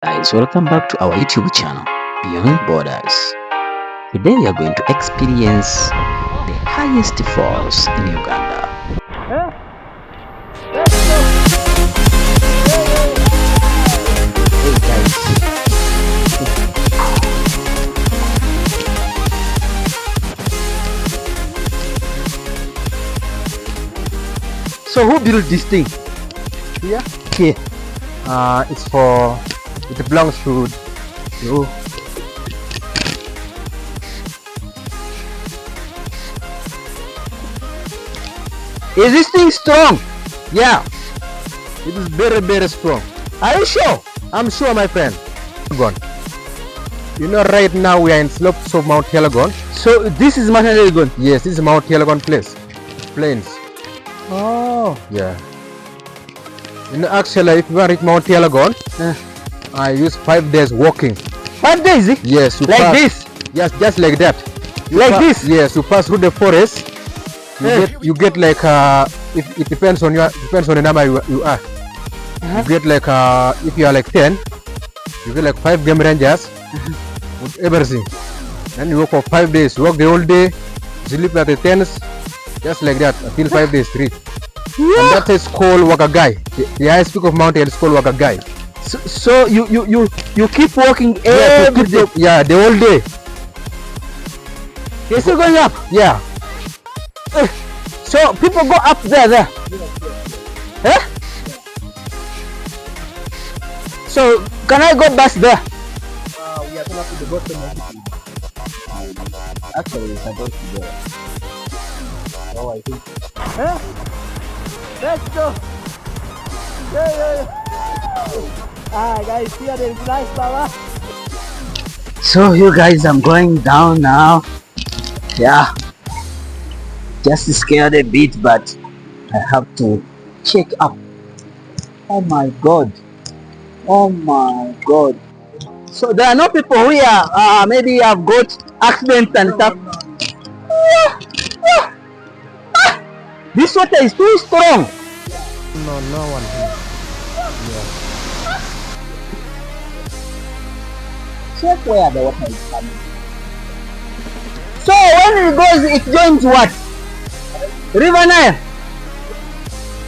Guys, welcome back to our YouTube channel, Beyond Borders. Today we are going to experience the highest falls in Uganda. Hey guys. So who built this thing? Here? Here. It belongs to you. Is this thing strong? Yeah. It is very, very strong. Are you sure? I'm sure, my friend. Gone. You know, right now we are in slopes of Mount Helagon. So this is Mount Helagon? Yes, this is Mount Helagon place. Plains. Oh. Yeah. You know, actually, if you want to reach Mount Helagon, I use 5 days walking. 5 days? Yes, you like pass. This? Yes, just like that. Like this? Yes, you pass through the forest. You get like it depends on the number you are. You get like if you are like 10, you get like 5 game rangers with everything. Then you work for 5 days. You work the whole day, sleep at the tents, just like that until 5 days straight. Yeah. And that is called Wakagai. The highest peak of mountain is called Wakagai. So you keep walking every day? Yeah, the whole day. You're still going up? Yeah. So people go up there. Eh? So can I go past there? We are going to the bottom of it. Actually, it's about to go. Oh, I think. Huh? Let's go. Yeah. Guys, here there is nice power. So you guys, I'm going down now. Yeah. Just scared a bit, but I have to check up. Oh my god. So there are no people here. Maybe have got accidents and stuff. This water is too strong. No one here. Check where the water is coming. So when it goes, it joins what? River Nile.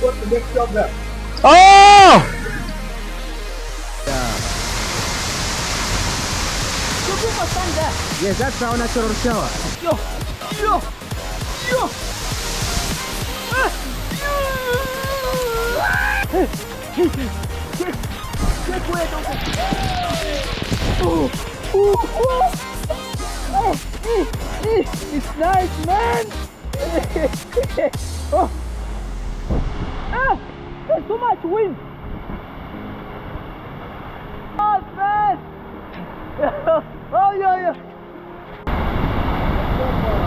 What's the next job there? Oh! Yes, that's our natural shower. Yo! Check where it's nice, man. There's so much wind. Oh, man. Yeah.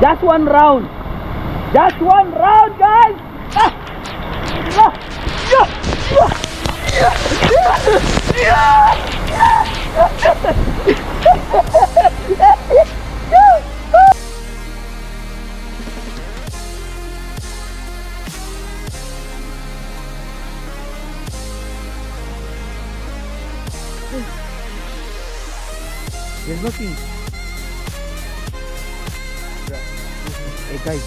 Just one round, guys. There's nothing. Hey guys,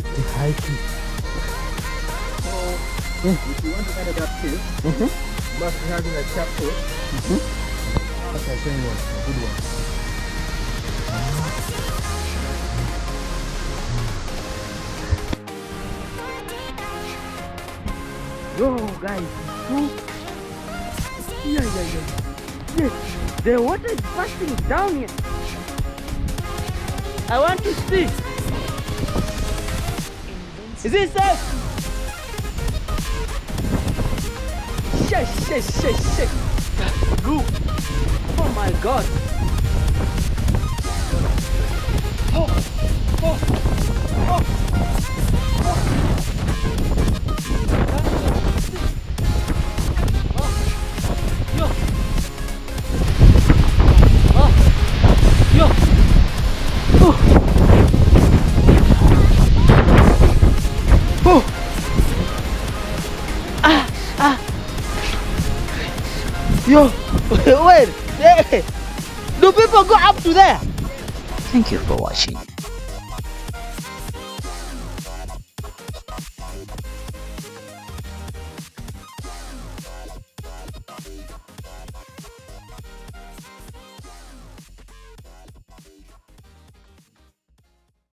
the hiking. If you want to enter that cave, you must be having a chapter. That's a good one. Yo guys, yeah. The water is passing down here. I want to see. Is it safe? Shit. Go. Oh my god. Yo, wait, hey, do people go up to there? Thank you for watching.